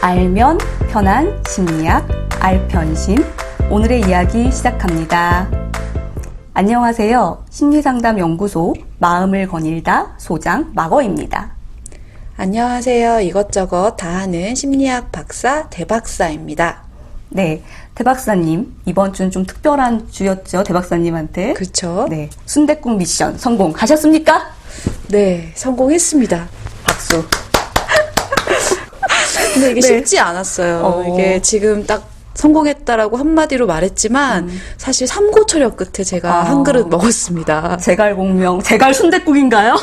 알면 편한 심리학 알편심 오늘의 이야기 시작합니다. 안녕하세요. 심리상담연구소 마음을 거닐다 소장 마거입니다. 안녕하세요. 이것저것 다 하는 심리학 박사 대박사입니다. 네, 대박사님 이번 주는 좀 특별한 주였죠, 대박사님한테. 그렇죠. 네, 순댓국 미션 성공하셨습니까? 네, 성공했습니다. 박수. 근데 이게 네. 쉽지 않았어요. 이게 지금 딱 성공했다라고 한마디로 말했지만 사실 삼고초려 끝에 제가 한 그릇 먹었습니다. 제갈공명, 제갈 순댓국인가요?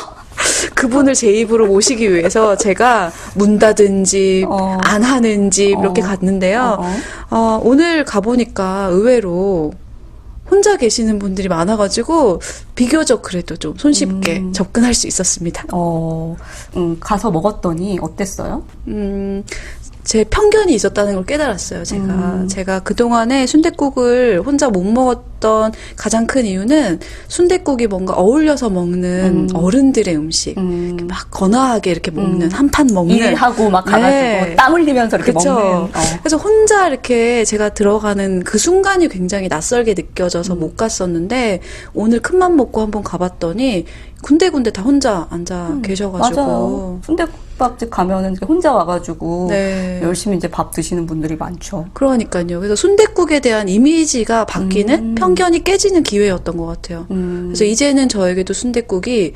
그분을 제 입으로 모시기 위해서 제가 문 닫은 집, 안 하는 집 이렇게 갔는데요. 오늘 가보니까 의외로 혼자 계시는 분들이 많아가지고 비교적 그래도 좀 손쉽게 접근할 수 있었습니다. 가서 먹었더니 어땠어요? 제 편견이 있었다는 걸 깨달았어요. 제가 그동안에 순댓국을 혼자 못 먹었던 가장 큰 이유는 순댓국이 뭔가 어울려서 먹는 어른들의 음식, 이렇게 막 거나하게 이렇게 먹는 한 판 먹는 일하고 막 가가지고 땀 흘리면서 이렇게 그쵸. 먹는. 그래서 혼자 이렇게 제가 들어가는 그 순간이 굉장히 낯설게 느껴져서 못 갔었는데 오늘 큰맘 먹고 한번 가봤더니 군데군데 다 혼자 앉아 계셔가지고. 맞아요. 순댓국밥집 가면은 이제 혼자 와가지고 네. 열심히 이제 밥 드시는 분들이 많죠. 그러니까요. 그래서 순댓국에 대한 이미지가 바뀌는 편견이 깨지는 기회였던 것 같아요. 그래서 이제는 저에게도 순댓국이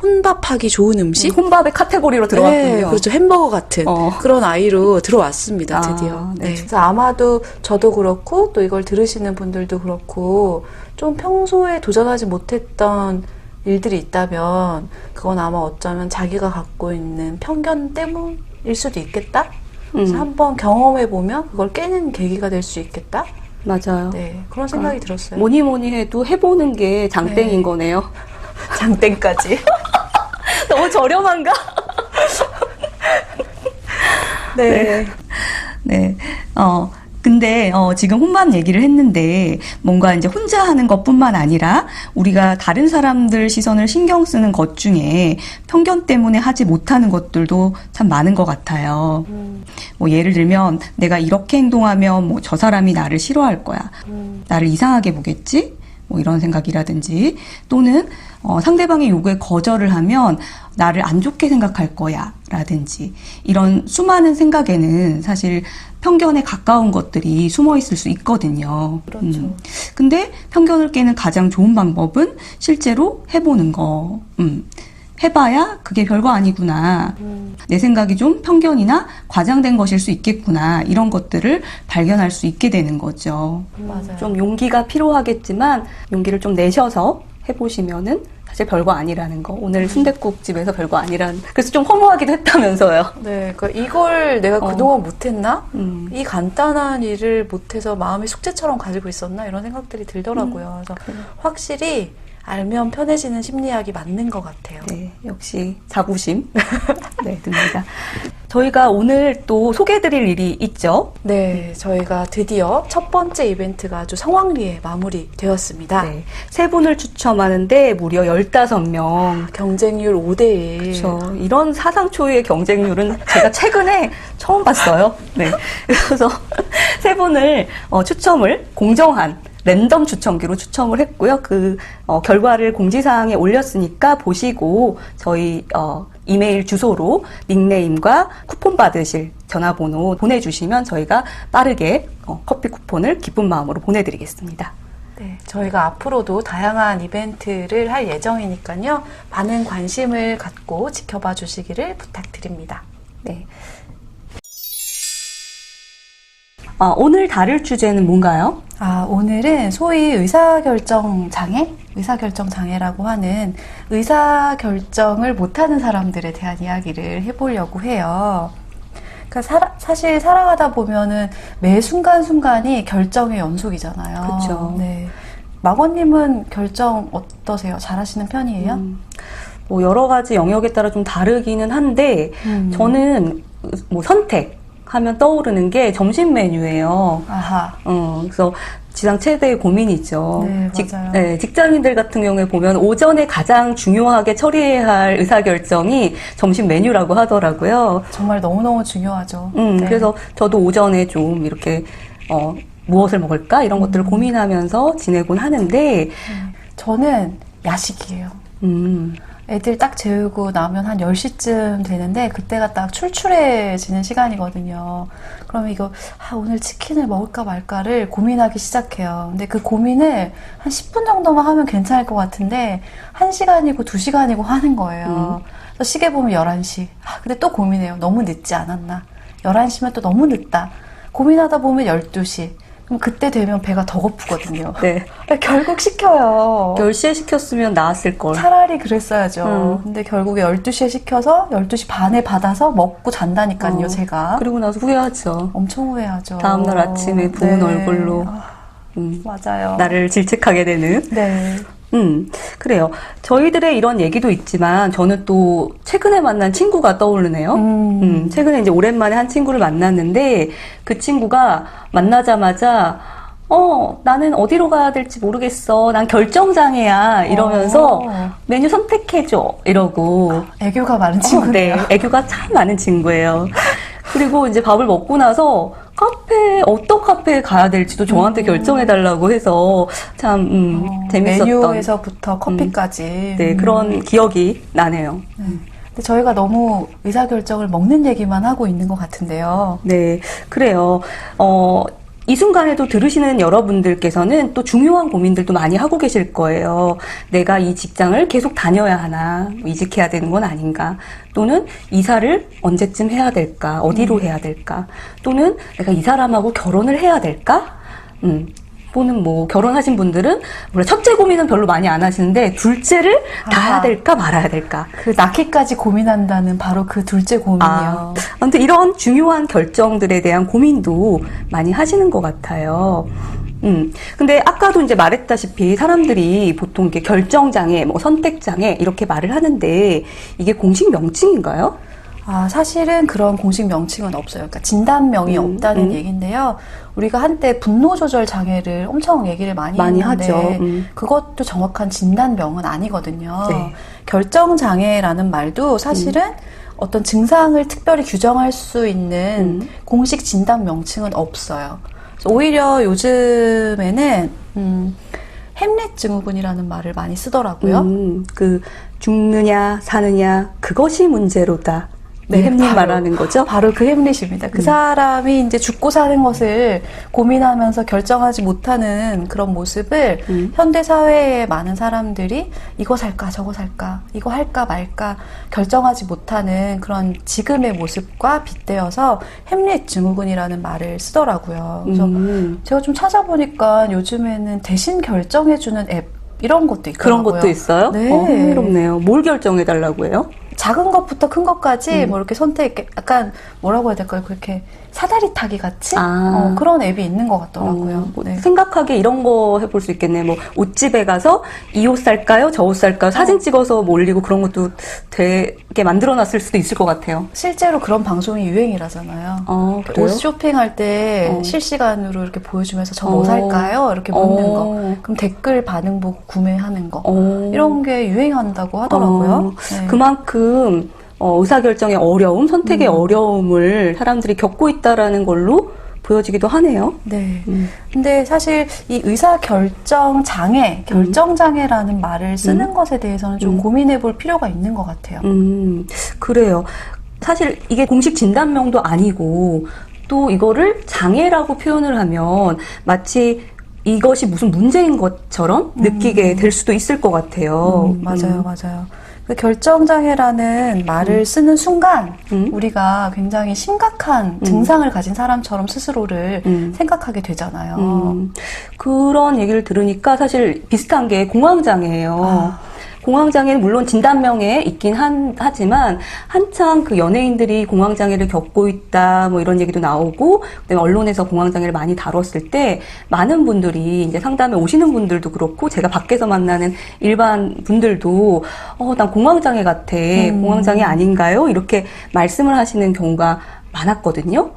혼밥하기 좋은 음식? 혼밥의 카테고리로 들어왔군요. 네, 그렇죠. 햄버거 같은 그런 아이로 들어왔습니다. 드디어. 네. 그래서 아마도 저도 그렇고 또 이걸 들으시는 분들도 그렇고 좀 평소에 도전하지 못했던 일들이 있다면 그건 아마 어쩌면 자기가 갖고 있는 편견 때문일 수도 있겠다. 그래서 한번 경험해보면 그걸 깨는 계기가 될 수 있겠다. 맞아요. 네, 그런 생각이 들었어요. 뭐니 해도 해보는 게 장땡인 네. 거네요. 장땡까지. 너무 저렴한가? 네. 네. 근데 지금 혼밥 얘기를 했는데 뭔가 이제 혼자 하는 것뿐만 아니라 우리가 다른 사람들 시선을 신경 쓰는 것 중에 편견 때문에 하지 못하는 것들도 참 많은 것 같아요. 뭐 예를 들면 내가 이렇게 행동하면 뭐 저 사람이 나를 싫어할 거야. 나를 이상하게 보겠지? 뭐 이런 생각이라든지 또는 상대방의 요구에 거절을 하면 나를 안 좋게 생각할 거야 라든지 이런 수많은 생각에는 사실 편견에 가까운 것들이 숨어 있을 수 있거든요. 그렇죠. 근데 편견을 깨는 가장 좋은 방법은 실제로 해보는 거. 해봐야 그게 별거 아니구나. 내 생각이 좀 편견이나 과장된 것일 수 있겠구나. 이런 것들을 발견할 수 있게 되는 거죠. 맞아요. 좀 용기가 필요하겠지만 용기를 좀 내셔서 해보시면은 사실 별거 아니라는 거. 오늘 순댓국집에서 별거 아니라는. 그래서 좀 허무하기도 했다면서요. 네, 그러니까 이걸 내가 그동안 못했나? 음. 이 간단한 일을 못해서 마음이 숙제처럼 가지고 있었나? 이런 생각들이 들더라고요. 그래서 확실히 알면 편해지는 심리학이 맞는 것 같아요. 네, 역시 자부심. 네, 듭니다. 저희가 오늘 또 소개해드릴 일이 있죠. 네, 저희가 드디어 첫 번째 이벤트가 아주 성황리에 마무리되었습니다. 네, 세 분을 추첨하는데 무려 15명. 경쟁률 5대1. 그렇죠. 이런 사상 초유의 경쟁률은 제가 최근에 처음 봤어요. 네. 그래서 세 분을 추첨을 공정한 랜덤 추첨기로 추첨을 했고요. 그 결과를 공지사항에 올렸으니까 보시고 저희 이메일 주소로 닉네임과 쿠폰 받으실 전화번호 보내주시면 저희가 빠르게 커피 쿠폰을 기쁜 마음으로 보내드리겠습니다. 네, 저희가 앞으로도 다양한 이벤트를 할 예정이니까요. 많은 관심을 갖고 지켜봐 주시기를 부탁드립니다. 네. 오늘 다룰 주제는 뭔가요? 오늘은 소위 의사결정장애라고 하는 의사결정을 못하는 사람들에 대한 이야기를 해보려고 해요. 그러니까 사실 살아가다 보면은 매 순간순간이 결정의 연속이잖아요. 그렇죠. 네. 마거님은 결정 어떠세요? 잘하시는 편이에요? 뭐 여러 가지 영역에 따라 좀 다르기는 한데 저는 뭐 선택 하면 떠오르는 게 점심 메뉴예요. 아하. 그래서 지상 최대의 고민이죠. 네, 맞아요. 네, 직장인들 같은 경우에 보면 오전에 가장 중요하게 처리해야 할 의사결정이 점심 메뉴라고 하더라고요. 정말 너무너무 중요하죠. 네. 그래서 저도 오전에 좀 이렇게, 무엇을 먹을까? 이런 것들을 고민하면서 지내곤 하는데, 저는 야식이에요. 애들 딱 재우고 나면 한 10시쯤 되는데 그때가 딱 출출해지는 시간이거든요. 그러면 이거 오늘 치킨을 먹을까 말까를 고민하기 시작해요. 근데 그 고민을 한 10분 정도만 하면 괜찮을 것 같은데 1시간이고 2시간이고 하는 거예요. 그래서 시계 보면 11시. 근데 또 고민해요. 너무 늦지 않았나? 11시면 또 너무 늦다. 고민하다 보면 12시. 그럼 그때 되면 배가 더 고프거든요. 네. 결국 시켜요. 10시에 시켰으면 나았을걸. 차라리 그랬어야죠. 근데 결국에 12시에 시켜서 12시 반에 받아서 먹고 잔다니까요, 제가. 그리고 나서 후회하죠. 엄청 후회하죠. 다음날 아침에 부은 얼굴로. 맞아요. 나를 질책하게 되는. 네. 그래요. 저희들의 이런 얘기도 있지만 저는 또 최근에 만난 친구가 떠오르네요. 최근에 이제 오랜만에 한 친구를 만났는데 그 친구가 만나자마자 나는 어디로 가야 될지 모르겠어. 난 결정장애야. 이러면서 메뉴 선택해줘. 이러고. 애교가 많은 친구네요. 네, 애교가 참 많은 친구예요. 그리고 이제 밥을 먹고 나서 어떤 카페에 가야 될지도 저한테 결정해달라고 해서 참, 재밌었던. 메뉴에서부터 커피까지. 네, 그런 기억이 나네요. 근데 저희가 너무 의사결정을 먹는 얘기만 하고 있는 것 같은데요. 네, 그래요. 이 순간에도 들으시는 여러분들께서는 또 중요한 고민들도 많이 하고 계실 거예요. 내가 이 직장을 계속 다녀야 하나, 이직해야 되는 건 아닌가, 또는 이사를 언제쯤 해야 될까, 어디로 해야 될까, 또는 내가 이 사람하고 결혼을 해야 될까, 또는 뭐 결혼하신 분들은 첫째 고민은 별로 많이 안 하시는데 둘째를 낳아야 될까 말아야 될까, 그 낳기까지 고민한다는 바로 그 둘째 고민이요. 아무튼 이런 중요한 결정들에 대한 고민도 많이 하시는 것 같아요. 근데 아까도 이제 말했다시피 사람들이 보통 이렇게 결정장애, 뭐 선택장애 이렇게 말을 하는데 이게 공식 명칭인가요? 사실은 그런 공식 명칭은 없어요. 그러니까 진단명이 없다는 얘기인데요. 우리가 한때 분노 조절 장애를 엄청 얘기를 많이 하죠. 했는데 그것도 정확한 진단명은 아니거든요. 네. 결정 장애라는 말도 사실은 어떤 증상을 특별히 규정할 수 있는 공식 진단 명칭은 없어요. 그래서 오히려 요즘에는 햄릿 증후군이라는 말을 많이 쓰더라고요. 그 죽느냐 사느냐 그것이 문제로다. 네, 햄릿 말하는 거죠? 바로 그 햄릿입니다. 그 사람이 이제 죽고 사는 것을 고민하면서 결정하지 못하는 그런 모습을 현대 사회의 많은 사람들이 이거 살까 저거 살까 이거 할까 말까 결정하지 못하는 그런 지금의 모습과 빗대어서 햄릿 증후군이라는 말을 쓰더라고요. 그래서 제가 좀 찾아보니까 요즘에는 대신 결정해주는 앱 이런 것도 있더라고요. 그런 것도 있어요? 네. 흥미롭네요. 뭘 결정해달라고 해요? 작은 것부터 큰 것까지 뭐 이렇게 선택, 약간 뭐라고 해야 될까요? 그렇게 사다리 타기 같이 그런 앱이 있는 것 같더라고요. 네. 생각하기에 이런 거 해볼 수 있겠네. 뭐 옷집에 가서 이 옷 살까요? 저 옷 살까요? 사진 찍어서 뭐 올리고 그런 것도 되게 만들어놨을 수도 있을 것 같아요. 실제로 그런 방송이 유행이라서요. 그래요? 옷 쇼핑할 때 실시간으로 이렇게 보여주면서 저 뭐 살까요? 이렇게 묻는 거. 그럼 댓글 반응 보고 구매하는 거. 이런 게 유행한다고 하더라고요. 네. 그만큼 의사결정의 어려움, 선택의 어려움을 사람들이 겪고 있다라는 걸로 보여지기도 하네요. 네. 근데 사실 이 의사결정 장애, 결정장애라는 말을 쓰는 것에 대해서는 좀 고민해 볼 필요가 있는 것 같아요. 그래요. 사실 이게 공식 진단명도 아니고 또 이거를 장애라고 표현을 하면 마치 이것이 무슨 문제인 것처럼 느끼게 될 수도 있을 것 같아요. 맞아요, 맞아요. 그 결정장애라는 말을 쓰는 순간 우리가 굉장히 심각한 증상을 가진 사람처럼 스스로를 생각하게 되잖아요. 그런 얘기를 들으니까 사실 비슷한 게 공황장애예요. 공황장애는 물론 진단명에 있긴 하지만 한창 그 연예인들이 공황장애를 겪고 있다 뭐 이런 얘기도 나오고 그다음에 언론에서 공황장애를 많이 다뤘을 때 많은 분들이 이제 상담에 오시는 분들도 그렇고 제가 밖에서 만나는 일반 분들도 난 공황장애 같아. 공황장애 아닌가요? 이렇게 말씀을 하시는 경우가 많았거든요.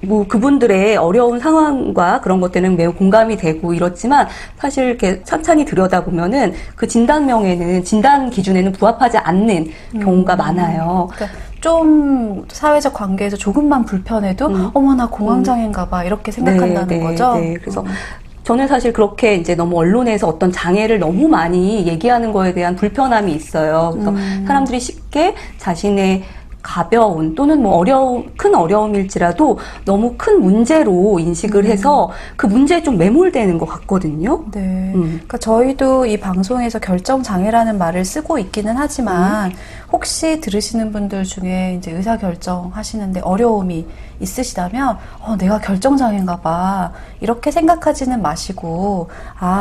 뭐 그분들의 어려운 상황과 그런 것들은 매우 공감이 되고 이렇지만 사실 이렇게 찬찬히 들여다보면은 그 진단명에는 진단 기준에는 부합하지 않는 경우가 많아요. 그러니까 좀 사회적 관계에서 조금만 불편해도 어머 나 공황장애인가 봐 이렇게 생각한다는 거죠. 네. 그래서 저는 사실 그렇게 이제 너무 언론에서 어떤 장애를 너무 많이 얘기하는 거에 대한 불편함이 있어요. 그래서 사람들이 쉽게 자신의 가벼운 또는 뭐 큰 어려움일지라도 너무 큰 문제로 인식을 해서 그 문제에 좀 매몰되는 것 같거든요. 네. 그러니까 저희도 이 방송에서 결정장애라는 말을 쓰고 있기는 하지만 혹시 들으시는 분들 중에 이제 의사결정 하시는데 어려움이 있으시다면 내가 결정장애인가 봐 이렇게 생각하지는 마시고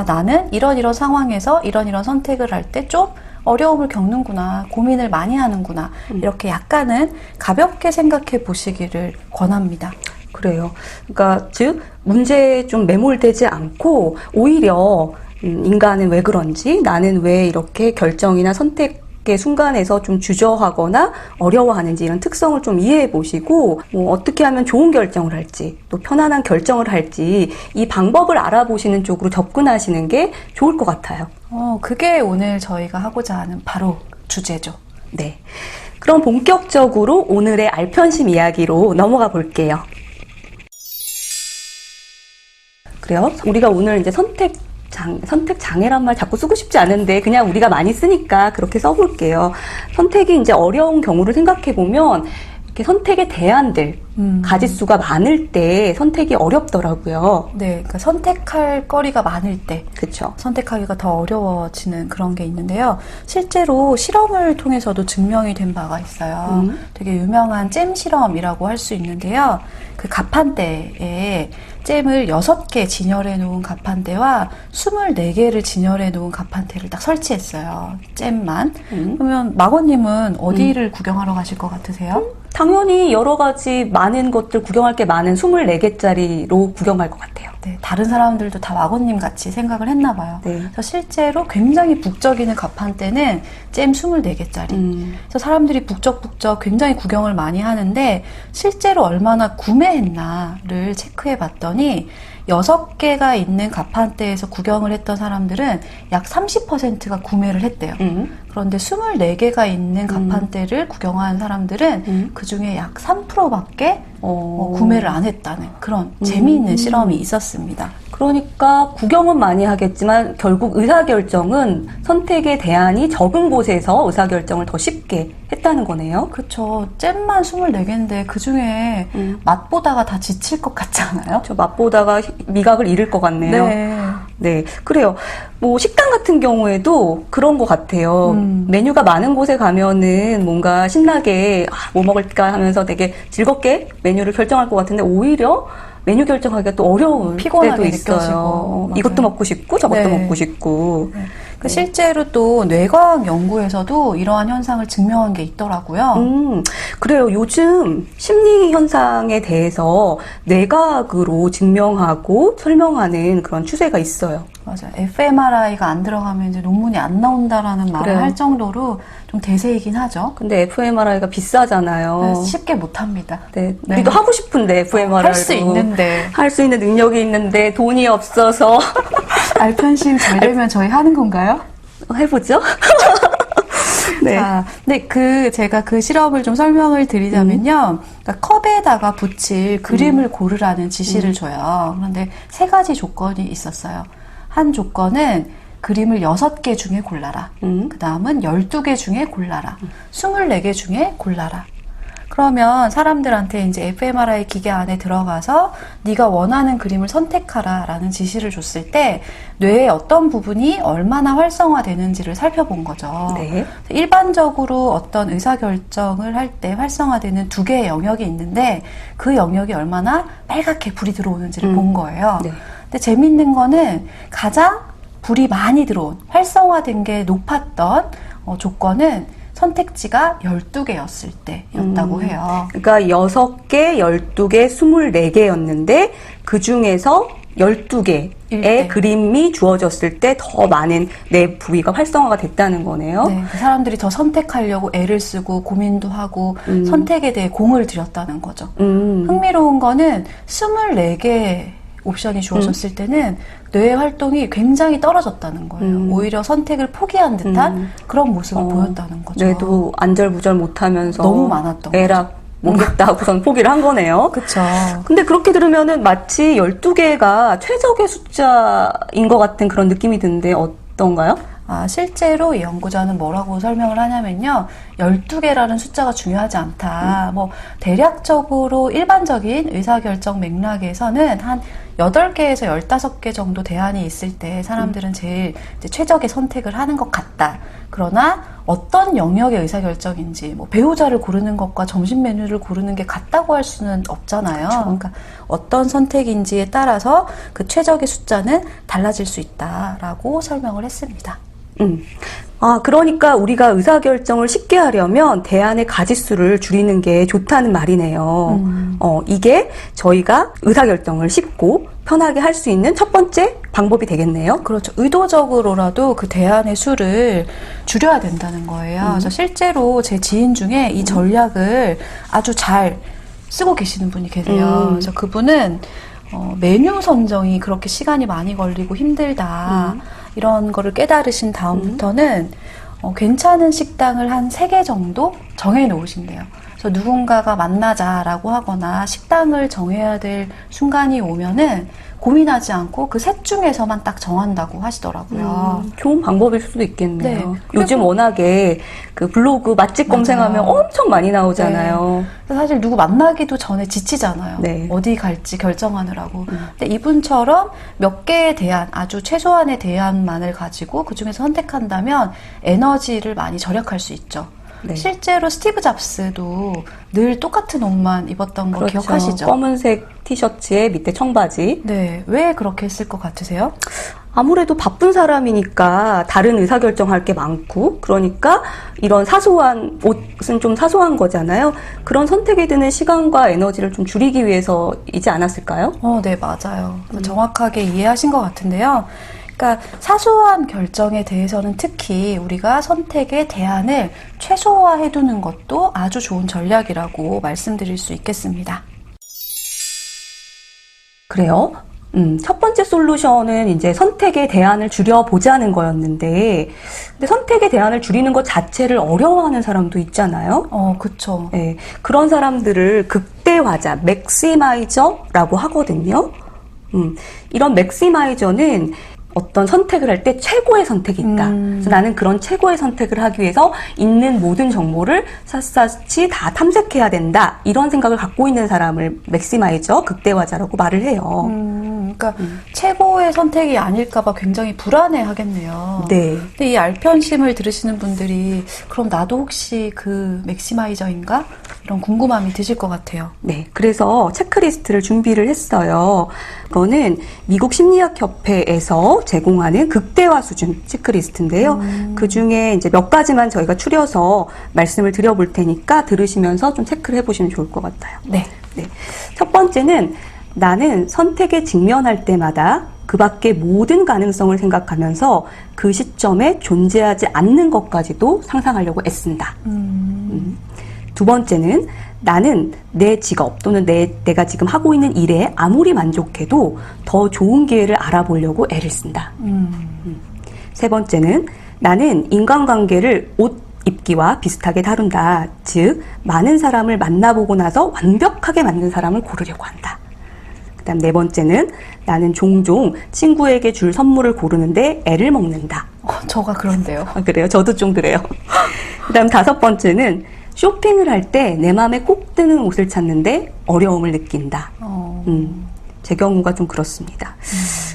나는 이런 상황에서 이런 선택을 할 때 좀 어려움을 겪는구나, 고민을 많이 하는구나 이렇게 약간은 가볍게 생각해 보시기를 권합니다. 그래요. 그러니까 즉 문제에 좀 매몰되지 않고 오히려 인간은 왜 그런지, 나는 왜 이렇게 결정이나 선택의 순간에서 좀 주저하거나 어려워하는지 이런 특성을 좀 이해해 보시고 뭐 어떻게 하면 좋은 결정을 할지 또 편안한 결정을 할지 이 방법을 알아보시는 쪽으로 접근하시는 게 좋을 것 같아요. 그게 오늘 저희가 하고자 하는 바로 주제죠. 네. 그럼 본격적으로 오늘의 알편심 이야기로 넘어가 볼게요. 그래요? 우리가 오늘 이제 선택 장애란 말 자꾸 쓰고 싶지 않은데 그냥 우리가 많이 쓰니까 그렇게 써볼게요. 선택이 이제 어려운 경우를 생각해 보면 이렇게 선택의 대안들 가짓수가 많을 때 선택이 어렵더라고요. 네, 그러니까 선택할 거리가 많을 때, 그렇죠. 선택하기가 더 어려워지는 그런 게 있는데요. 실제로 실험을 통해서도 증명이 된 바가 있어요. 되게 유명한 잼 실험이라고 할 수 있는데요. 그 가판대에 잼을 6개 진열해 놓은 가판대와 24개를 진열해 놓은 가판대를 딱 설치했어요. 잼만. 그러면 마고님은 어디를 구경하러 가실 것 같으세요? 당연히 여러 가지 많은 것들 구경할 게 많은 24개짜리로 구경할 것 같아요. 네, 다른 사람들도 다 마고님 같이 생각을 했나 봐요. 네. 그래서 실제로 굉장히 북적이는 가판대는 잼 24개짜리. 그래서 사람들이 북적북적 굉장히 구경을 많이 하는데 실제로 얼마나 구매했나를 체크해 봤더니 6개가 있는 가판대에서 구경을 했던 사람들은 약 30%가 구매를 했대요. 그런데 24개가 있는 가판대를 구경한 사람들은 그 중에 약 3%밖에 구매를 안 했다는 그런 재미있는 실험이 있었습니다. 그러니까 구경은 많이 하겠지만 결국 의사결정은 선택의 대안이 적은 곳에서 의사결정을 더 쉽게 했다는 거네요. 그렇죠. 잼만 24개인데 그중에 맛보다가 다 지칠 것 같지 않아요? 저 맛보다가 미각을 잃을 것 같네요. 네. 네, 그래요. 뭐 식당 같은 경우에도 그런 것 같아요. 메뉴가 많은 곳에 가면은 뭔가 신나게 뭐 먹을까 하면서 되게 즐겁게 메뉴를 결정할 것 같은데 오히려 메뉴 결정하기가 또 어려운 피곤하게 때도 있어요. 느껴지고. 이것도 맞아요. 먹고 싶고 저것도 네. 먹고 싶고. 그 실제로 또 뇌과학 연구에서도 이러한 현상을 증명한 게 있더라고요. 그래요. 요즘 심리 현상에 대해서 뇌과학으로 증명하고 설명하는 그런 추세가 있어요. 맞아요. fMRI가 안 들어가면 이제 논문이 안 나온다라는 말을 그래요. 할 정도로 좀 대세이긴 하죠. 근데 fMRI가 비싸잖아요. 그래서 쉽게 못 합니다. 네, 네. 우리도 하고 싶은데 fMRI로 할 수 있는데. 할 수 있는 능력이 있는데 돈이 없어서 알편심 잘 되면 저희 하는 건가요? 해보죠. 네. 자, 근데 제가 그 실험을 좀 설명을 드리자면요. 그러니까 컵에다가 붙일 그림을 고르라는 지시를 줘요. 그런데 3가지 조건이 있었어요. 한 조건은 그림을 6개 중에 골라라. 그 다음은 12개 중에 골라라. 24개 중에 골라라. 그러면 사람들한테 이제 fMRI 기계 안에 들어가서 네가 원하는 그림을 선택하라라는 지시를 줬을 때 뇌의 어떤 부분이 얼마나 활성화되는지를 살펴본 거죠. 네. 일반적으로 어떤 의사결정을 할 때 활성화되는 2개의 영역이 있는데 그 영역이 얼마나 빨갛게 불이 들어오는지를 본 거예요. 네. 근데 재밌는 거는 가장 불이 많이 들어온, 활성화된 게 높았던 조건은 선택지가 12개였을 때였다고 해요. 그러니까 6개, 12개, 24개였는데 그 중에서 12개의 일대. 그림이 주어졌을 때 더 많은 내 부위가 활성화가 됐다는 거네요. 네, 그 사람들이 더 선택하려고 애를 쓰고 고민도 하고 선택에 대해 공을 들였다는 거죠. 흥미로운 거는 24개 옵션이 주어졌을 때는 뇌의 활동이 굉장히 떨어졌다는 거예요. 오히려 선택을 포기한 듯한 그런 모습을 보였다는 거죠. 뇌도 안절부절 못하면서 너무 많았던 에락 모르겠다 하고선 포기를 한 거네요. 그렇죠. 근데 그렇게 들으면은 마치 12개가 최적의 숫자인 것 같은 그런 느낌이 드는데 어떤가요? 실제로 이 연구자는 뭐라고 설명을 하냐면요. 12개라는 숫자가 중요하지 않다. 뭐, 대략적으로 일반적인 의사결정 맥락에서는 한 8개에서 15개 정도 대안이 있을 때 사람들은 제일 이제 최적의 선택을 하는 것 같다. 그러나 어떤 영역의 의사결정인지, 뭐, 배우자를 고르는 것과 점심 메뉴를 고르는 게 같다고 할 수는 없잖아요. 그렇죠. 그러니까 어떤 선택인지에 따라서 그 최적의 숫자는 달라질 수 있다라고 설명을 했습니다. 그러니까 우리가 의사결정을 쉽게 하려면 대안의 가지수를 줄이는 게 좋다는 말이네요. 이게 저희가 의사결정을 쉽고 편하게 할 수 있는 첫 번째 방법이 되겠네요. 그렇죠. 의도적으로라도 그 대안의 수를 줄여야 된다는 거예요. 그래서 실제로 제 지인 중에 이 전략을 아주 잘 쓰고 계시는 분이 계세요. 그래서 그분은 메뉴 선정이 그렇게 시간이 많이 걸리고 힘들다. 이런 거를 깨달으신 다음부터는 괜찮은 식당을 한 3개 정도 정해 놓으신대요. 그래서 누군가가 만나자라고 하거나 식당을 정해야 될 순간이 오면은 고민하지 않고 그 셋 중에서만 딱 정한다고 하시더라고요. 좋은 방법일 수도 있겠네요. 네. 요즘 워낙에 그 블로그 맛집 맞아요. 검색하면 엄청 많이 나오잖아요. 네. 사실 누구 만나기도 전에 지치잖아요. 네. 어디 갈지 결정하느라고. 근데 이분처럼 몇 개에 대한 아주 최소한의 대안만을 가지고 그 중에서 선택한다면 에너지를 많이 절약할 수 있죠. 네. 실제로 스티브 잡스도 늘 똑같은 옷만 입었던 거 그렇죠. 기억하시죠? 검은색 티셔츠에 밑에 청바지. 네. 왜 그렇게 했을 것 같으세요? 아무래도 바쁜 사람이니까 다른 의사결정할 게 많고 그러니까 이런 사소한 옷은 좀 사소한 거잖아요. 그런 선택에 드는 시간과 에너지를 좀 줄이기 위해서이지 않았을까요? 네, 맞아요. 정확하게 이해하신 것 같은데요. 그러니까 사소한 결정에 대해서는 특히 우리가 선택의 대안을 최소화해 두는 것도 아주 좋은 전략이라고 말씀드릴 수 있겠습니다. 그래요? 첫 번째 솔루션은 이제 선택의 대안을 줄여보자는 거였는데, 근데 선택의 대안을 줄이는 것 자체를 어려워하는 사람도 있잖아요. 그쵸. 네, 그런 사람들을 극대화자, 맥시마이저라고 하거든요. 이런 맥시마이저는 어떤 선택을 할 때 최고의 선택이 있다. 그래서 나는 그런 최고의 선택을 하기 위해서 있는 모든 정보를 샅샅이 다 탐색해야 된다. 이런 생각을 갖고 있는 사람을 맥시마이저, 극대화자라고 말을 해요. 그러니까 최고의 선택이 아닐까봐 굉장히 불안해 하겠네요. 네. 근데 이 알편심을 들으시는 분들이 그럼 나도 혹시 그 맥시마이저인가? 이런 궁금함이 드실 것 같아요. 네. 그래서 체크리스트를 준비를 했어요. 이거는 미국 심리학협회에서 제공하는 극대화 수준 체크리스트인데요. 그 중에 이제 몇 가지만 저희가 추려서 말씀을 드려볼 테니까 들으시면서 좀 체크를 해보시면 좋을 것 같아요. 네. 네. 첫 번째는 나는 선택에 직면할 때마다 그 밖의 모든 가능성을 생각하면서 그 시점에 존재하지 않는 것까지도 상상하려고 애쓴다. 두 번째는 나는 내 직업 또는 내가 지금 하고 있는 일에 아무리 만족해도 더 좋은 기회를 알아보려고 애를 쓴다. 세 번째는 나는 인간관계를 옷 입기와 비슷하게 다룬다. 즉, 많은 사람을 만나보고 나서 완벽하게 맞는 사람을 고르려고 한다. 그다음 네 번째는 나는 종종 친구에게 줄 선물을 고르는데 애를 먹는다. 저가 그런데요. 그래요? 저도 좀 그래요. 그다음 다섯 번째는 쇼핑을 할 때 내 마음에 꼭 드는 옷을 찾는데 어려움을 느낀다. 제 경우가 좀 그렇습니다.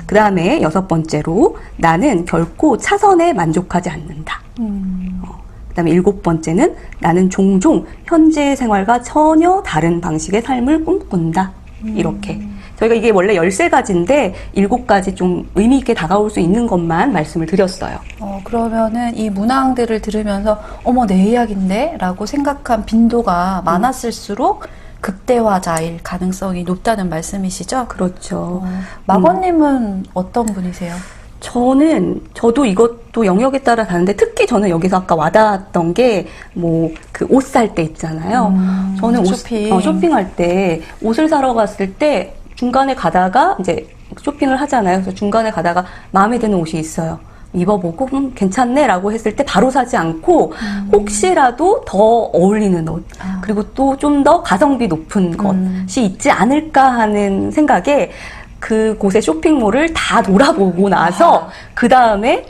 그 다음에 여섯 번째로 나는 결코 차선에 만족하지 않는다. 그 다음에 일곱 번째는 나는 종종 현재의 생활과 전혀 다른 방식의 삶을 꿈꾼다. 이렇게. 저희가 이게 원래 13가지인데 7가지 좀 의미 있게 다가올 수 있는 것만 말씀을 드렸어요. 그러면은 이 문항들을 들으면서 어머 내 이야기인데? 라고 생각한 빈도가 많았을수록 극대화자일 가능성이 높다는 말씀이시죠? 그렇죠. 마거님은 어떤 분이세요? 저도 이것도 영역에 따라 다른데 특히 저는 여기서 아까 와닿았던 게 뭐 그 옷 살 때 있잖아요. 저는 쇼핑할 때 옷을 사러 갔을 때 중간에 가다가 이제 쇼핑을 하잖아요. 그래서 중간에 가다가 마음에 드는 옷이 있어요. 입어보고 괜찮네 라고 했을 때 바로 사지 않고 혹시라도 더 어울리는 옷 그리고 또 좀 더 가성비 높은 것이 있지 않을까 하는 생각에 그곳의 쇼핑몰을 다 돌아보고 나서 그 다음에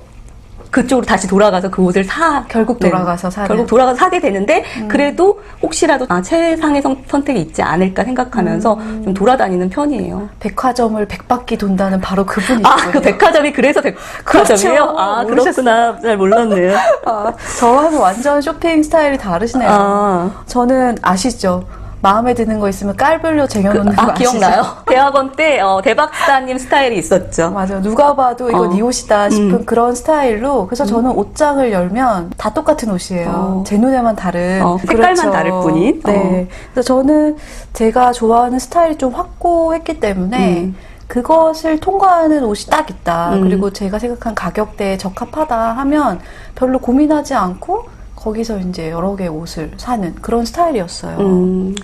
그쪽으로 다시 돌아가서 그 옷을 결국 돌아가서 사는. 결국 돌아가서 사게 되는데 그래도 혹시라도 최상의 선택이 있지 않을까 생각하면서 좀 돌아다니는 편이에요. 백화점을 100바퀴 돈다는 바로 그분이시군요. 그 백화점이 그래서 백화점이에요? 그렇죠. 그렇구나. 잘 몰랐네요. 저하고 완전 쇼핑 스타일이 다르시네요. 저는 아시죠? 마음에 드는 거 있으면 깔별로 쟁여놓는 거 아시죠? 기억나요? 대학원 때 대박사님 스타일이 있었죠. 맞아요. 누가 봐도 이거 네 옷이다 싶은 그런 스타일로. 그래서 저는 옷장을 열면 다 똑같은 옷이에요. 제 눈에만 다른. 색깔만 그렇죠. 다를 뿐인. 네. 그래서 저는 제가 좋아하는 스타일이 좀 확고했기 때문에 그것을 통과하는 옷이 딱 있다. 그리고 제가 생각한 가격대에 적합하다 하면 별로 고민하지 않고 거기서 이제 여러 개의 옷을 사는 그런 스타일이었어요.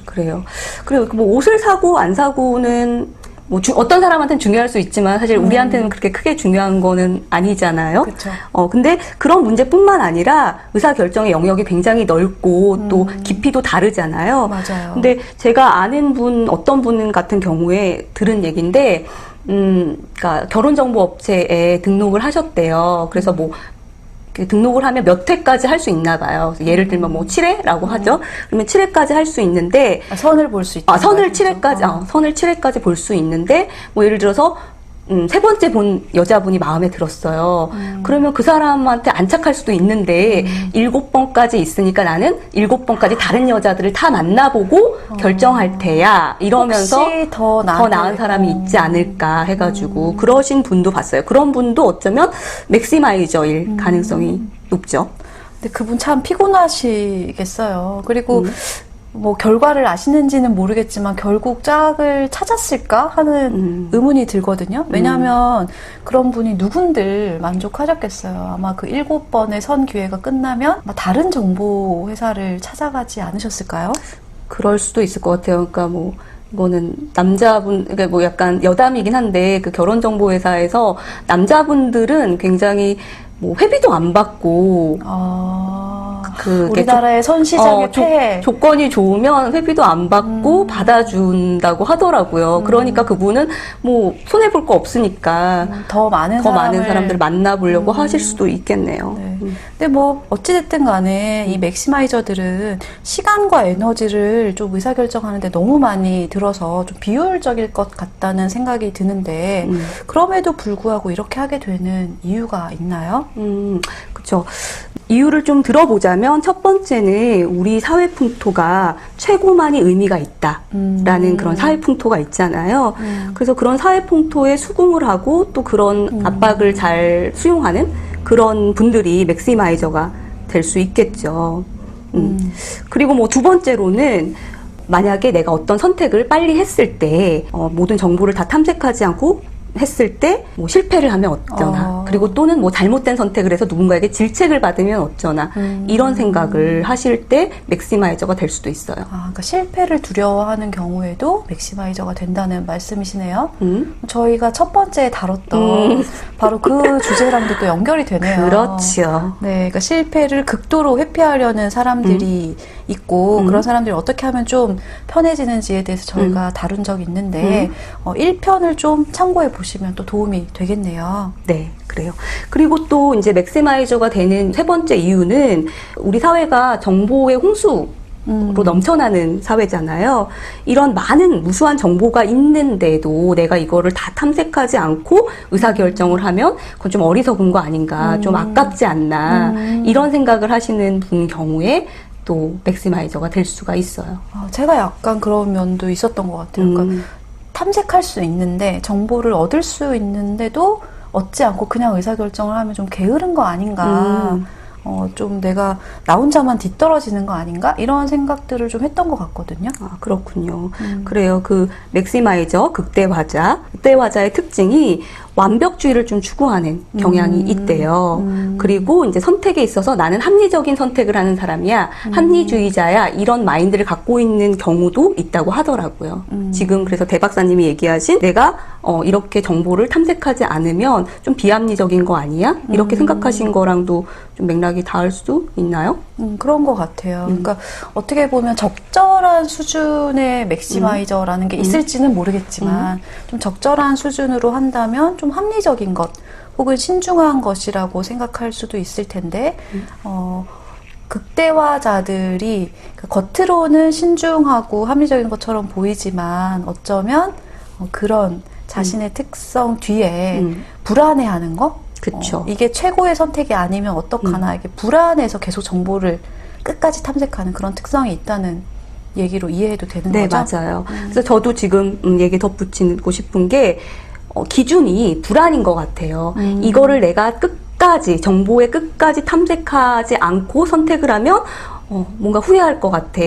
그래요. 그리고 뭐 옷을 사고 안 사고는 뭐 어떤 사람한테는 중요할 수 있지만 사실 우리한테는 그렇게 크게 중요한 거는 아니잖아요. 그렇죠. 근데 그런 문제뿐만 아니라 의사결정의 영역이 굉장히 넓고 또 깊이도 다르잖아요. 맞아요. 근데 제가 아는 어떤 분 같은 경우에 들은 얘기인데, 그러니까 결혼정보업체에 등록을 하셨대요. 그래서 뭐 등록을 하면 몇 회까지 할 수 있나 봐요. 예를 들면 뭐 7회라고 하죠. 그러면 7회까지 할 수 있는데 선을 볼 수 있다. 선을 7회까지 선을 7회까지 볼 수 있는데 뭐 예를 들어서 세 번째 본 여자분이 마음에 들었어요. 그러면 그 사람한테 안착할 수도 있는데 7번까지 있으니까 나는 7번까지 다른 여자들을 다 만나보고 결정할 테야. 이러면서 혹시 더 나은 사람이 있지 않을까 해가지고 그러신 분도 봤어요. 그런 분도 어쩌면 맥시마이저일 가능성이 높죠. 근데 그분 참 피곤하시겠어요. 그리고 뭐 결과를 아시는지는 모르겠지만 결국 짝을 찾았을까 하는 의문이 들거든요. 왜냐하면 그런 분이 누군들 만족하셨겠어요. 아마 그 7번의 선 기회가 끝나면 아마 다른 정보 회사를 찾아가지 않으셨을까요? 그럴 수도 있을 것 같아요. 그러니까 뭐 이거는 남자분, 그러니까 뭐 약간 여담이긴 한데 그 결혼정보회사에서 남자분들은 굉장히 뭐 회비도 안 받고 우리나라의 선시장의 폐해 조건이 좋으면 회비도 안 받고 받아준다고 하더라고요. 그러니까 그분은 뭐 손해 볼 거 없으니까 더 많은 사람들을 만나보려고 하실 수도 있겠네요. 네. 근데 뭐 어찌됐든 간에 이 맥시마이저들은 시간과 에너지를 좀 의사결정하는데 너무 많이 들어서 좀 비효율적일 것 같다는 생각이 드는데 그럼에도 불구하고 이렇게 하게 되는 이유가 있나요? 그렇죠. 이유를 좀 들어보자면 첫 번째는 우리 사회 풍토가 최고만이 의미가 있다라는 그런 사회 풍토가 있잖아요. 그래서 그런 사회 풍토에 수긍을 하고 또 그런 압박을 잘 수용하는 그런 분들이 맥시마이저가 될 수 있겠죠. 그리고 뭐 두 번째로는 만약에 내가 어떤 선택을 빨리 했을 때 모든 정보를 다 탐색하지 않고 했을 때 뭐 실패를 하면 어쩌나 그리고 또는 뭐 잘못된 선택을 해서 누군가에게 질책을 받으면 어쩌나 이런 생각을 하실 때 맥시마이저가 될 수도 있어요. 그러니까 실패를 두려워하는 경우에도 맥시마이저가 된다는 말씀이시네요. 저희가 첫 번째 다뤘던 바로 그 주제랑도 또 연결이 되네요. 그렇죠. 네, 그러니까 실패를 극도로 회피하려는 사람들이 있고 그런 사람들이 어떻게 하면 좀 편해지는지에 대해서 저희가 다룬 적이 있는데 1편을 좀 참고해 보시면 또 도움이 되겠네요. 네, 그래요. 그리고 또 이제 맥시마이저가 되는 세 번째 이유는 우리 사회가 정보의 홍수로 넘쳐나는 사회잖아요. 이런 많은 무수한 정보가 있는데도 내가 이거를 다 탐색하지 않고 의사결정을 하면 그건 좀 어리석은 거 아닌가, 좀 아깝지 않나 이런 생각을 하시는 분 경우에 또 맥시마이저가 될 수가 있어요. 제가 약간 그런 면도 있었던 것 같아요. 그러니까 탐색할 수 있는데 정보를 얻을 수 있는데도 얻지 않고 그냥 의사결정을 하면 좀 게으른 거 아닌가. 좀 내가 나 혼자만 뒤떨어지는 거 아닌가? 이런 생각들을 좀 했던 것 같거든요. 아, 그렇군요. 그래요. 그 맥시마이저, 극대화자의 특징이 완벽주의를 좀 추구하는 경향이 있대요. 그리고 이제 선택에 있어서 나는 합리적인 선택을 하는 사람이야, 합리주의자야, 이런 마인드를 갖고 있는 경우도 있다고 하더라고요. 지금 그래서 대 박사님이 얘기하신 내가 이렇게 정보를 탐색하지 않으면 좀 비합리적인 거 아니야? 이렇게 생각하신 거랑도 좀 맥락이 닿을 수 있나요? 그런 것 같아요. 그러니까 어떻게 보면 적절한 수준의 맥시마이저라는 게 있을지는 모르겠지만 좀 적절한 수준으로 한다면 좀 합리적인 것 혹은 신중한 것이라고 생각할 수도 있을 텐데 극대화자들이 겉으로는 신중하고 합리적인 것처럼 보이지만 어쩌면 그런 자신의 특성 뒤에 불안해하는 거? 그쵸. 이게 최고의 선택이 아니면 어떡하나 이게 불안해서 계속 정보를 끝까지 탐색하는 그런 특성이 있다는 얘기로 이해해도 되는 네, 거죠? 맞아요. 그래서 저도 지금 얘기 덧붙이고 싶은 게 기준이 불안인 것 같아요. 이거를 내가 정보의 끝까지 탐색하지 않고 선택을 하면 뭔가 후회할 것 같아,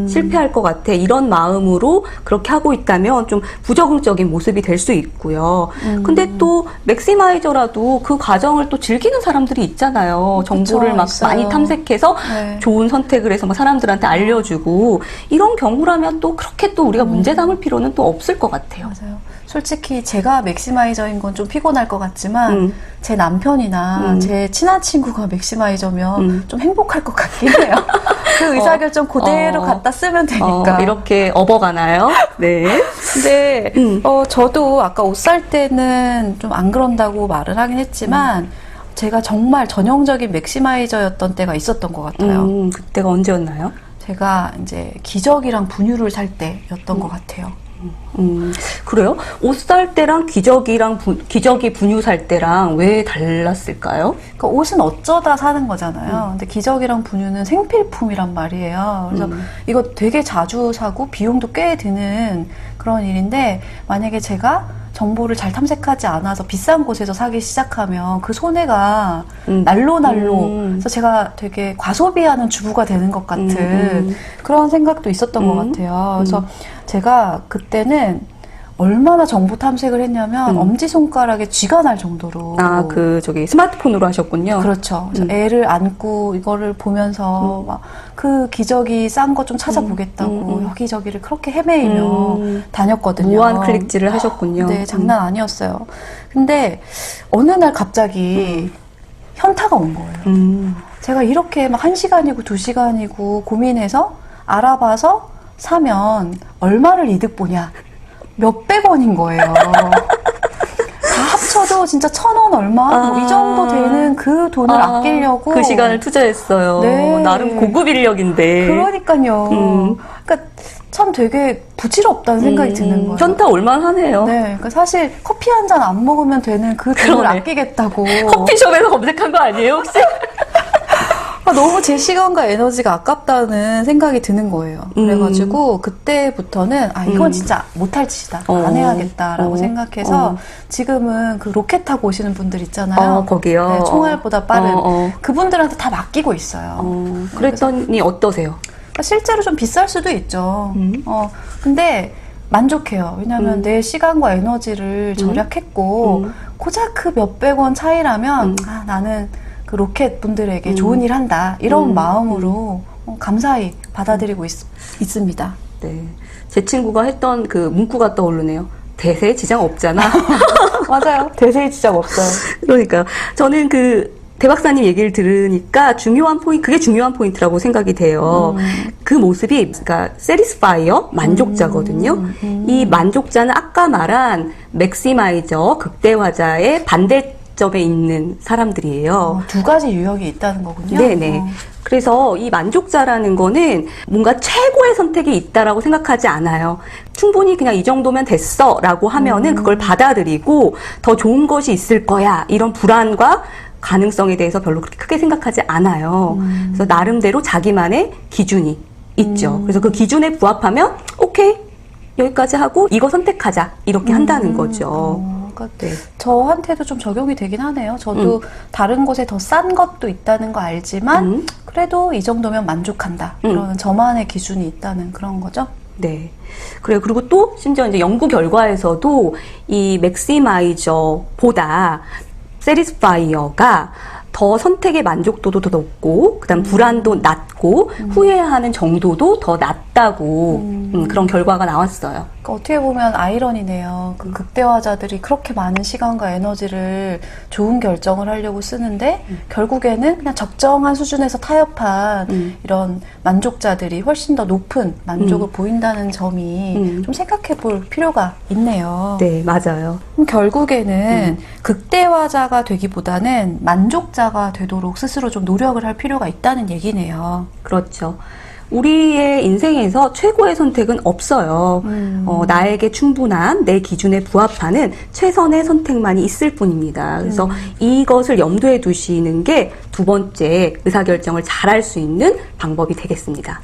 실패할 것 같아, 이런 마음으로 그렇게 하고 있다면 좀 부적응적인 모습이 될 수 있고요. 근데 또 맥시마이저라도 그 과정을 또 즐기는 사람들이 있잖아요. 정보를 그쵸, 막 있어요. 많이 탐색해서 네. 좋은 선택을 해서 막 사람들한테 알려주고, 이런 경우라면 또 그렇게 또 우리가 문제 삼을 필요는 또 없을 것 같아요. 맞아요. 솔직히 제가 맥시마이저인 건 좀 피곤할 것 같지만 제 남편이나 제 친한 친구가 맥시마이저면 좀 행복할 것 같긴 해요. 그 의사결정 그대로 갖다 쓰면 되니까. 이렇게 업어가나요? 네. 근데 저도 아까 옷 살 때는 좀 안 그런다고 말을 하긴 했지만 제가 정말 전형적인 맥시마이저였던 때가 있었던 것 같아요. 그때가 언제였나요? 제가 이제 기저귀랑 분유를 살 때였던 것 같아요. 그래요? 옷 살 때랑 기저귀 분유 살 때랑 왜 달랐을까요? 그러니까 옷은 어쩌다 사는 거잖아요. 근데 기저귀랑 분유는 생필품이란 말이에요. 그래서 이거 되게 자주 사고 비용도 꽤 드는 그런 일인데 만약에 제가 정보를 잘 탐색하지 않아서 비싼 곳에서 사기 시작하면 그 손해가 날로 그래서 제가 되게 과소비하는 주부가 되는 것 같은 그런 생각도 있었던 것 같아요. 그래서 제가 그때는 얼마나 정보 탐색을 했냐면 엄지손가락에 쥐가 날 정도로. 스마트폰으로 하셨군요. 그렇죠. 그래서 애를 안고 이거를 보면서 막 그 기저귀 싼 거 좀 찾아보겠다고 여기저기를 그렇게 헤매이며 다녔거든요. 무한 클릭질을 하셨군요. 네, 장난 아니었어요. 근데 어느 날 갑자기 현타가 온 거예요. 제가 이렇게 막 1시간이고 2시간이고 고민해서 알아봐서 사면 얼마를 이득 보냐. 몇백 원인 거예요. 다 합쳐도 진짜 1,000원 얼마? 뭐 이 정도 되는 그 돈을 아끼려고. 그 시간을 투자했어요. 네. 나름 고급 인력인데. 그러니까요. 그러니까 참 되게 부질없다는 생각이 드는 거예요. 현타 올만하네요. 네. 그러니까 사실 커피 한 잔 안 먹으면 되는 그 돈을 아끼겠다고. 커피숍에서 검색한 거 아니에요, 혹시? 너무 제 시간과 에너지가 아깝다는 생각이 드는 거예요. 그래가지고 그때부터는 이건 진짜 못할 짓이다. 안 해야겠다라고 생각해서 지금은 그 로켓 타고 오시는 분들 있잖아요. 거기요? 네, 총알보다 빠른. 그분들한테 다 맡기고 있어요. 그랬더니 어떠세요? 그러니까 실제로 좀 비쌀 수도 있죠. 근데 만족해요. 왜냐하면 내 시간과 에너지를 절약했고 고작 그 몇백 원 차이라면 나는 그 로켓 분들에게 좋은 일 한다. 이런 마음으로 감사히 받아들이고 있습니다. 네. 제 친구가 했던 그 문구가 떠오르네요. 대세에 지장 없잖아. 맞아요. 대세에 지장 없어요. 그러니까요. 저는 대 박사님 얘기를 들으니까 그게 중요한 포인트라고 생각이 돼요. 그 모습이, 그러니까, satisfier, 만족자거든요. 이 만족자는 아까 말한 맥시마이저, 극대화자의 반대점에 있는 사람들이에요. 두 가지 유형이 있다는 거군요. 네네. 그래서 이 만족자라는 거는 뭔가 최고의 선택이 있다라고 생각하지 않아요. 충분히 그냥 이 정도면 됐어 라고 하면은 그걸 받아들이고 더 좋은 것이 있을 거야. 이런 불안과 가능성에 대해서 별로 그렇게 크게 생각하지 않아요. 그래서 나름대로 자기만의 기준이 있죠. 그래서 그 기준에 부합하면 오케이 여기까지 하고 이거 선택하자 이렇게 한다는 거죠. 그러니까 네. 저한테도 좀 적용이 되긴 하네요. 저도 다른 곳에 더 싼 것도 있다는 거 알지만 그래도 이 정도면 만족한다. 이런 저만의 기준이 있다는 그런 거죠. 네. 그래요. 그리고 또 심지어 이제 연구 결과에서도 이 맥시마이저보다 세리스파이어가 더 선택의 만족도도 더 높고, 그다음 불안도 낮고, 후회하는 정도도 더 낮다고 그런 결과가 나왔어요. 그러니까 어떻게 보면 아이러니네요. 그 극대화자들이 그렇게 많은 시간과 에너지를 좋은 결정을 하려고 쓰는데 결국에는 그냥 적정한 수준에서 타협한 이런 만족자들이 훨씬 더 높은 만족을 보인다는 점이 좀 생각해 볼 필요가 있네요. 네, 맞아요. 그럼 결국에는 극대화자가 되기보다는 만족자가 되도록 스스로 좀 노력을 할 필요가 있다는 얘기네요. 그렇죠. 우리의 인생에서 최고의 선택은 없어요. 나에게 충분한 내 기준에 부합하는 최선의 선택만이 있을 뿐입니다. 그래서 이것을 염두에 두시는 게 두 번째 의사결정을 잘할 수 있는 방법이 되겠습니다.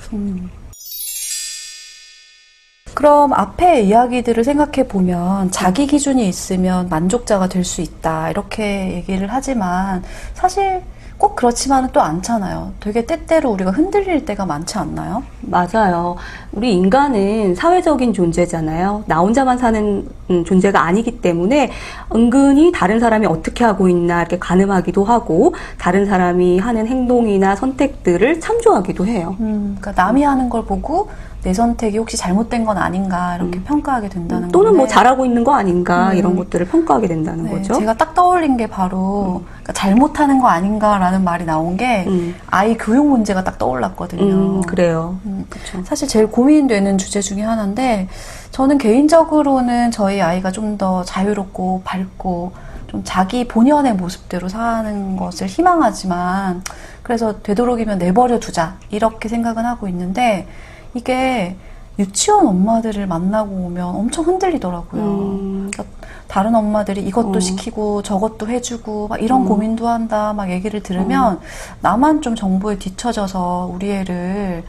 그럼 앞의 이야기들을 생각해 보면 자기 기준이 있으면 만족자가 될 수 있다 이렇게 얘기를 하지만 사실 꼭 그렇지만은 또 않잖아요. 되게 때때로 우리가 흔들릴 때가 많지 않나요? 맞아요. 우리 인간은 사회적인 존재잖아요. 나 혼자만 사는 존재가 아니기 때문에 은근히 다른 사람이 어떻게 하고 있나 이렇게 가늠하기도 하고 다른 사람이 하는 행동이나 선택들을 참조하기도 해요. 그러니까 남이 하는 걸 보고 내 선택이 혹시 잘못된 건 아닌가 이렇게 평가하게 된다는 또는 건데 뭐 잘하고 있는 거 아닌가 이런 것들을 평가하게 된다는 네, 거죠. 제가 딱 떠올린 게 바로 그러니까 잘못하는 거 아닌가라는 말이 나온 게 아이 교육 문제가 딱 떠올랐거든요. 그래요. 그렇죠. 사실 제일 고민되는 주제 중에 하나인데 저는 개인적으로는 저희 아이가 좀 더 자유롭고 밝고 좀 자기 본연의 모습대로 사는 것을 희망하지만 그래서 되도록이면 내버려 두자 이렇게 생각은 하고 있는데 이게 유치원 엄마들을 만나고 오면 엄청 흔들리더라고요. 그러니까 다른 엄마들이 이것도 시키고 저것도 해주고 막 이런 고민도 한다 막 얘기를 들으면 나만 좀 정보에 뒤처져서 우리 애를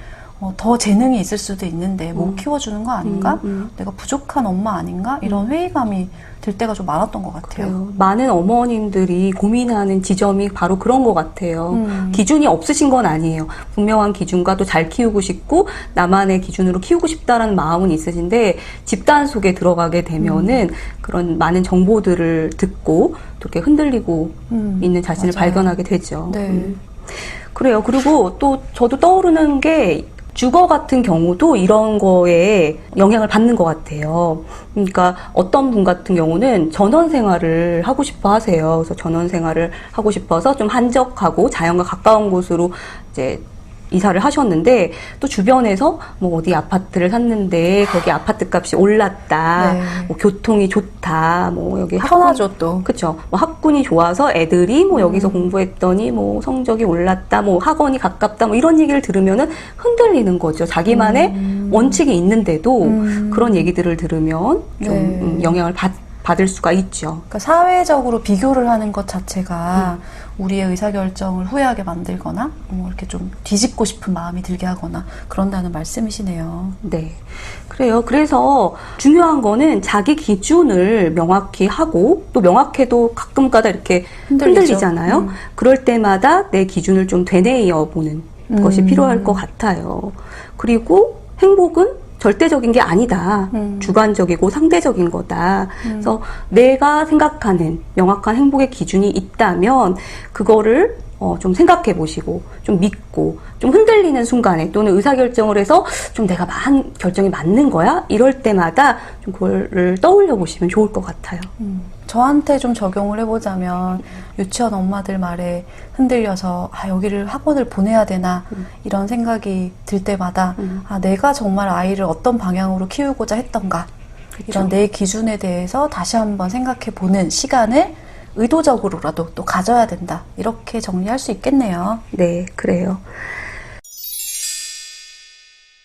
더 재능이 있을 수도 있는데 못 키워주는 거 아닌가? 내가 부족한 엄마 아닌가? 이런 회의감이 들 때가 좀 많았던 것 같아요. 그래요. 많은 어머님들이 고민하는 지점이 바로 그런 것 같아요. 기준이 없으신 건 아니에요. 분명한 기준과 또 잘 키우고 싶고 나만의 기준으로 키우고 싶다라는 마음은 있으신데 집단 속에 들어가게 되면은 그런 많은 정보들을 듣고 또 이렇게 흔들리고 있는 자신을 맞아요. 발견하게 되죠. 네. 그래요. 그리고 또 저도 떠오르는 게 주거 같은 경우도 이런 거에 영향을 받는 것 같아요. 그러니까 어떤 분 같은 경우는 전원 생활을 하고 싶어 하세요. 그래서 전원 생활을 하고 싶어서 좀 한적하고 자연과 가까운 곳으로 이제 이사를 하셨는데 또 주변에서 뭐 어디 아파트를 샀는데 거기 아파트 값이 올랐다. 네. 뭐 교통이 좋다. 뭐 여기 편하죠 또. 그렇죠. 뭐 학군이 좋아서 애들이 뭐 여기서 공부했더니 뭐 성적이 올랐다. 뭐 학원이 가깝다. 뭐 이런 얘기를 들으면은 흔들리는 거죠. 자기만의 원칙이 있는데도 그런 얘기들을 들으면 좀 네. 영향을 받을 수가 있죠. 그러니까 사회적으로 비교를 하는 것 자체가 우리의 의사결정을 후회하게 만들거나 뭐 이렇게 좀 뒤집고 싶은 마음이 들게 하거나 그런다는 말씀이시네요. 네. 그래요. 그래서 중요한 거는 자기 기준을 명확히 하고 또 명확해도 가끔가다 이렇게 흔들리죠. 흔들리잖아요. 그럴 때마다 내 기준을 좀 되뇌어 보는 것이 필요할 것 같아요. 그리고 행복은 절대적인 게 아니다. 주관적이고 상대적인 거다. 그래서 내가 생각하는 명확한 행복의 기준이 있다면 그거를 좀 생각해 보시고 좀 믿고 좀 흔들리는 순간에 또는 의사결정을 해서 좀 내가 결정이 맞는 거야? 이럴 때마다 좀 그거를 떠올려 보시면 좋을 것 같아요. 저한테 좀 적용을 해보자면 유치원 엄마들 말에 흔들려서 여기를 학원을 보내야 되나 이런 생각이 들 때마다 내가 정말 아이를 어떤 방향으로 키우고자 했던가 이런 내 기준에 대해서 다시 한번 생각해 보는 시간을 의도적으로라도 또 가져야 된다 이렇게 정리할 수 있겠네요. 네, 그래요.